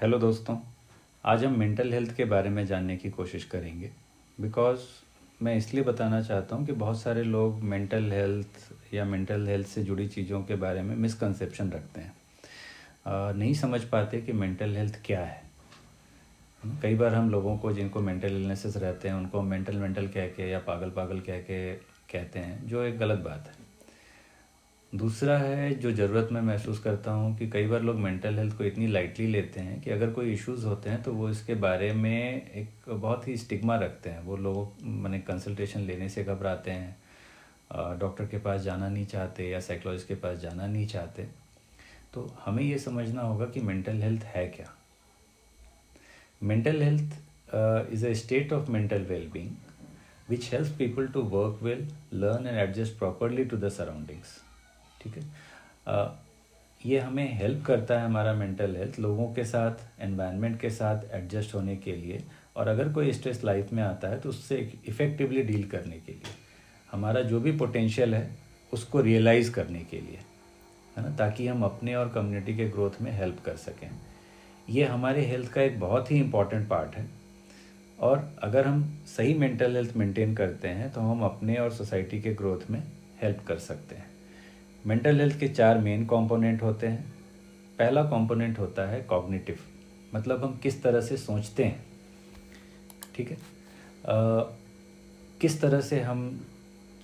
Hello दोस्तों, आज हम मेंटल हेल्थ के बारे में जानने की कोशिश करेंगे। बिकॉज़ मैं इसलिए बताना चाहता हूँ कि बहुत सारे लोग मेंटल हेल्थ या मेंटल हेल्थ से जुड़ी चीज़ों के बारे में मिसकंसेप्शन रखते हैं। नहीं समझ पाते कि मेंटल हेल्थ क्या है। कई बार हम लोगों को जिनको मेंटल इलनेसेस रहते हैं उनको मेंटल कह के या पागल पागल कह के कहते हैं, जो एक गलत बात है। दूसरा है जो ज़रूरत मैं महसूस करता हूँ कि कई बार लोग मेंटल हेल्थ को इतनी लाइटली लेते हैं कि अगर कोई इश्यूज़ होते हैं तो वो इसके बारे में एक बहुत ही स्टिग्मा रखते हैं। वो लोग माने कंसल्टेशन लेने से घबराते हैं, डॉक्टर के पास जाना नहीं चाहते या साइकोलॉजिस्ट के पास जाना नहीं चाहते। तो हमें ये समझना होगा कि मेंटल हेल्थ है क्या। Mental health is a state of mental wellbeing which helps people to work well, learn and adjust properly to the surroundings. ठीक है। ये हमें हेल्प करता है, हमारा मेंटल हेल्थ लोगों के साथ, एनवायरनमेंट के साथ एडजस्ट होने के लिए, और अगर कोई स्ट्रेस लाइफ में आता है तो उससे इफ़ेक्टिवली डील करने के लिए, हमारा जो भी पोटेंशियल है उसको रियलाइज़ करने के लिए, है ना, ताकि हम अपने और कम्युनिटी के ग्रोथ में हेल्प कर सकें। ये हमारे हेल्थ का एक बहुत ही इम्पॉर्टेंट पार्ट है, और अगर हम सही मेंटल हेल्थ मेंटेन करते हैं तो हम अपने और सोसाइटी के ग्रोथ में हेल्प कर सकते हैं। मेंटल हेल्थ के 4 मेन कंपोनेंट होते हैं। पहला कंपोनेंट होता है कॉग्निटिव, मतलब हम किस तरह से सोचते हैं। ठीक है। किस तरह से हम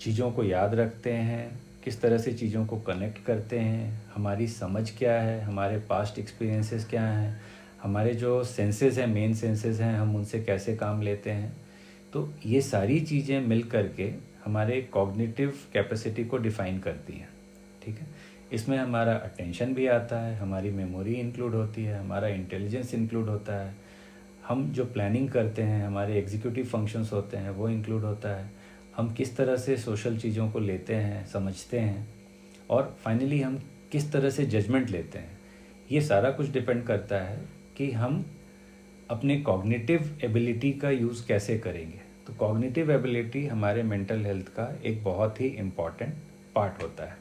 चीज़ों को याद रखते हैं, किस तरह से चीज़ों को कनेक्ट करते हैं, हमारी समझ क्या है, हमारे पास्ट एक्सपीरियंसेस क्या हैं, हमारे जो सेंसेस हैं, मेन सेंसेस हैं, हम उनसे कैसे काम लेते हैं। तो ये सारी चीज़ें मिल करके हमारे कॉग्निटिव कैपेसिटी को डिफ़ाइन करती हैं। ठीक है। इसमें हमारा अटेंशन भी आता है, हमारी मेमोरी इंक्लूड होती है, हमारा इंटेलिजेंस इंक्लूड होता है, हम जो प्लानिंग करते हैं, हमारे एग्जीक्यूटिव फंक्शंस होते हैं वो इंक्लूड होता है, हम किस तरह से सोशल चीज़ों को लेते हैं, समझते हैं, और फाइनली हम किस तरह से जजमेंट लेते हैं। ये सारा कुछ डिपेंड करता है कि हम अपने कॉग्निटिव एबिलिटी का यूज़ कैसे करेंगे। तो कॉग्निटिव एबिलिटी हमारे मेंटल हेल्थ का एक बहुत ही इम्पॉर्टेंट पार्ट होता है।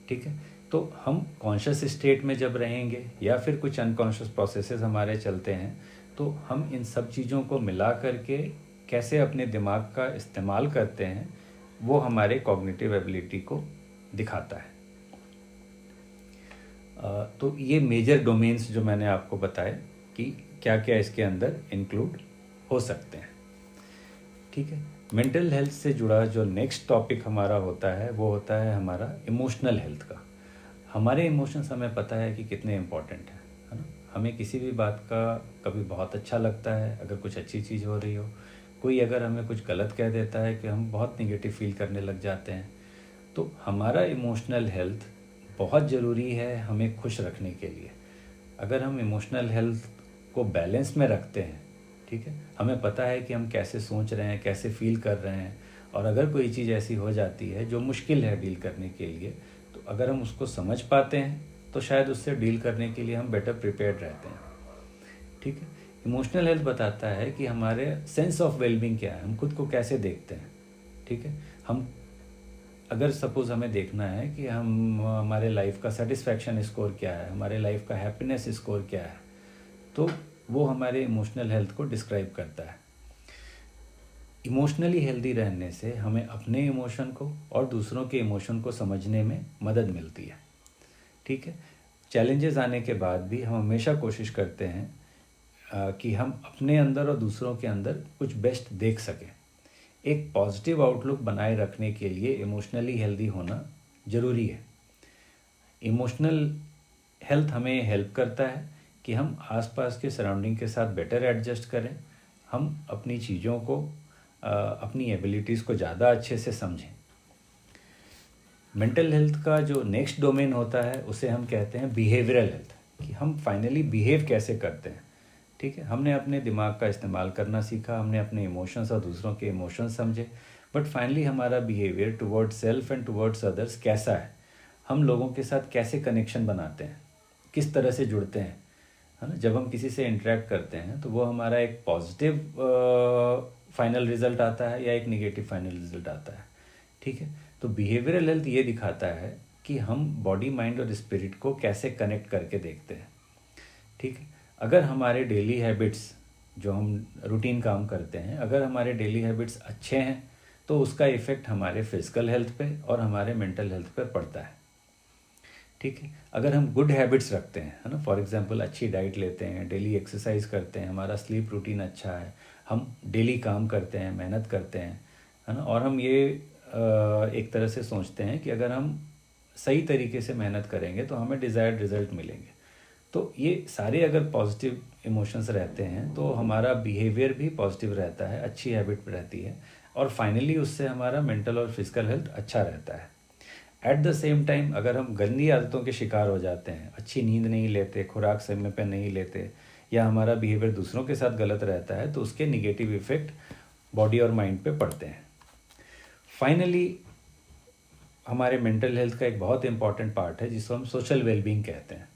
ठीक है। तो हम कॉन्शियस स्टेट में जब रहेंगे या फिर कुछ अनकॉन्शियस प्रोसेसेस हमारे चलते हैं, तो हम इन सब चीज़ों को मिला करके कैसे अपने दिमाग का इस्तेमाल करते हैं, वो हमारे कॉग्निटिव एबिलिटी को दिखाता है। तो ये मेजर डोमेन्स जो मैंने आपको बताए कि क्या क्या इसके अंदर इंक्लूड हो सकते हैं। ठीक है। मेंटल हेल्थ से जुड़ा जो नेक्स्ट टॉपिक हमारा होता है वो होता है हमारा इमोशनल हेल्थ का। हमारे इमोशंस हमें पता है कि कितने इम्पोर्टेंट हैं, है ना। हमें किसी भी बात का कभी बहुत अच्छा लगता है, अगर कुछ अच्छी चीज़ हो रही हो, कोई अगर हमें कुछ गलत कह देता है कि हम बहुत निगेटिव फील करने लग जाते हैं। तो हमारा इमोशनल हेल्थ बहुत ज़रूरी है हमें खुश रखने के लिए। अगर हम इमोशनल हेल्थ को बैलेंस में रखते हैं, ठीक है, हमें पता है कि हम कैसे सोच रहे हैं, कैसे फील कर रहे हैं, और अगर कोई चीज़ ऐसी हो जाती है जो मुश्किल है डील करने के लिए, तो अगर हम उसको समझ पाते हैं तो शायद उससे डील करने के लिए हम बेटर प्रिपेयर्ड रहते हैं। ठीक है। इमोशनल हेल्थ बताता है कि हमारे सेंस ऑफ वेलबींग क्या है, हम खुद को कैसे देखते हैं। ठीक है। हम अगर सपोज़ हमें देखना है कि हम हमारे लाइफ का सेटिस्फैक्शन स्कोर क्या है, हमारे लाइफ का हैप्पीनेस स्कोर क्या है, तो वो हमारे इमोशनल हेल्थ को डिस्क्राइब करता है। इमोशनली हेल्दी रहने से हमें अपने इमोशन को और दूसरों के इमोशन को समझने में मदद मिलती है। ठीक है। चैलेंजेस आने के बाद भी हम हमेशा कोशिश करते हैं कि हम अपने अंदर और दूसरों के अंदर कुछ बेस्ट देख सकें। एक पॉजिटिव आउटलुक बनाए रखने के लिए इमोशनली हेल्दी होना ज़रूरी है। इमोशनल हेल्थ हमें हेल्प करता है कि हम आसपास के सराउंडिंग के साथ बेटर एडजस्ट करें, हम अपनी चीज़ों को, अपनी एबिलिटीज़ को ज़्यादा अच्छे से समझें। मेंटल हेल्थ का जो नेक्स्ट डोमेन होता है उसे हम कहते हैं बिहेवियरल हेल्थ, कि हम फाइनली बिहेव कैसे करते हैं। ठीक है। हमने अपने दिमाग का इस्तेमाल करना सीखा, हमने अपने इमोशंस और दूसरों के इमोशंस समझे, बट फाइनली हमारा behaviour towards self and towards others कैसा है, हम लोगों के साथ कैसे कनेक्शन बनाते हैं, किस तरह से जुड़ते हैं, है ना। जब हम किसी से इंटरेक्ट करते हैं तो वो हमारा एक पॉजिटिव फाइनल रिजल्ट आता है या एक निगेटिव फाइनल रिजल्ट आता है। ठीक है। तो बिहेवियरल हेल्थ ये दिखाता है कि हम बॉडी, माइंड और स्पिरिट को कैसे कनेक्ट करके देखते हैं। ठीक है। अगर हमारे डेली हैबिट्स, जो हम रूटीन काम करते हैं, अगर हमारे डेली हैबिट्स अच्छे हैं तो उसका इफ़ेक्ट हमारे फिजिकल हेल्थ पे और हमारे मेंटल हेल्थ पे पड़ता है। ठीक है, अगर हम गुड हैबिट्स रखते हैं, है ना, फॉर एग्जांपल अच्छी डाइट लेते हैं, डेली एक्सरसाइज करते हैं, हमारा स्लीप रूटीन अच्छा है, हम डेली काम करते हैं, मेहनत करते हैं, है ना, और हम ये एक तरह से सोचते हैं कि अगर हम सही तरीके से मेहनत करेंगे तो हमें डिज़ायर्ड रिजल्ट मिलेंगे, तो ये सारे अगर पॉजिटिव इमोशंस रहते हैं तो हमारा बिहेवियर भी पॉजिटिव रहता है, अच्छी हैबिट रहती है, और फाइनली उससे हमारा मेंटल और फिजिकल हेल्थ अच्छा रहता है। एट द सेम टाइम अगर हम गंदी आदतों के शिकार हो जाते हैं, अच्छी नींद नहीं लेते, खुराक समय पे नहीं लेते, या हमारा बिहेवियर दूसरों के साथ गलत रहता है, तो उसके निगेटिव इफ़ेक्ट बॉडी और माइंड पे पड़ते हैं। फाइनली हमारे मेंटल हेल्थ का एक बहुत इंपॉर्टेंट पार्ट है जिसको हम सोशल वेलबींग कहते हैं।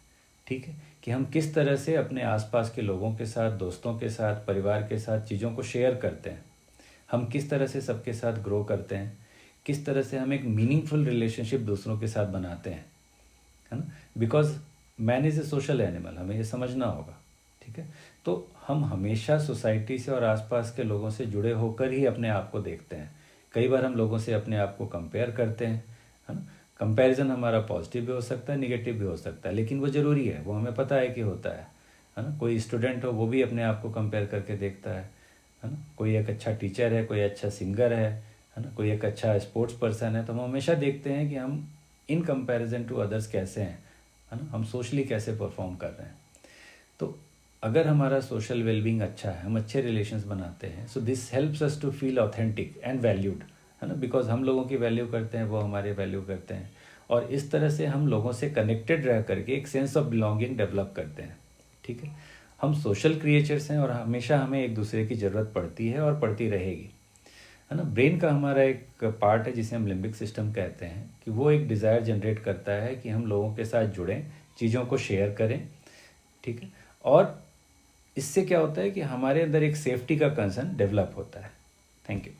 ठीक है, कि हम किस तरह से अपने आसपास के लोगों के साथ, दोस्तों के साथ, परिवार के साथ चीज़ों को शेयर करते हैं, हम किस तरह से सबके साथ ग्रो करते हैं, किस तरह से हम एक मीनिंगफुल रिलेशनशिप दूसरों के साथ बनाते हैं, है ना, because man is a social animal, हमें ये समझना होगा। ठीक है, तो हम हमेशा सोसाइटी से और आसपास के लोगों से जुड़े होकर ही अपने आप को देखते हैं। कई बार हम लोगों से अपने आप को कंपेयर करते हैं, है ना, कंपैरिजन हमारा पॉजिटिव भी हो सकता है, निगेटिव भी हो सकता है, लेकिन वो ज़रूरी है, वो हमें पता है कि होता है ना। कोई स्टूडेंट हो वो भी अपने आप को कंपेयर करके देखता है ना। कोई एक अच्छा टीचर है, कोई अच्छा सिंगर है ना, कोई एक अच्छा स्पोर्ट्स पर्सन है, तो हम हमेशा देखते हैं कि हम इन कंपैरिजन टू अदर्स कैसे हैं, है ना, हम सोशली कैसे परफॉर्म कर रहे हैं। तो अगर हमारा सोशल वेलबींग अच्छा है, हम अच्छे रिलेशंस बनाते हैं, so this helps us to feel authentic and valued, है ना, बिकॉज हम लोगों की वैल्यू करते हैं, वो हमारे वैल्यू करते हैं, और इस तरह से हम लोगों से कनेक्टेड रह करके एक सेंस ऑफ बिलोंगिंग डेवलप करते हैं। ठीक है, हम सोशल क्रिएचर्स हैं और हमेशा हमें एक दूसरे की ज़रूरत पड़ती है और पड़ती रहेगी, है ना। ब्रेन का हमारा एक पार्ट है जिसे हम लिम्बिक सिस्टम कहते हैं, कि वो एक डिज़ायर जनरेट करता है कि हम लोगों के साथ जुड़ें, चीज़ों को शेयर करें। ठीक है, और इससे क्या होता है कि हमारे अंदर एक सेफ्टी का कंसर्न डेवलप होता है। Thank you.